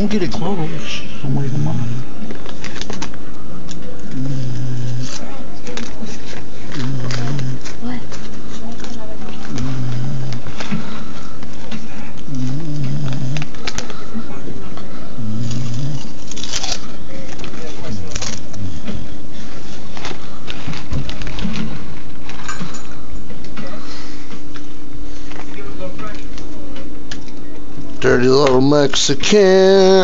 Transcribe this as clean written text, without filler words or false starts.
Don't get it close. Don't wake them up. What? Dirty little Mexican.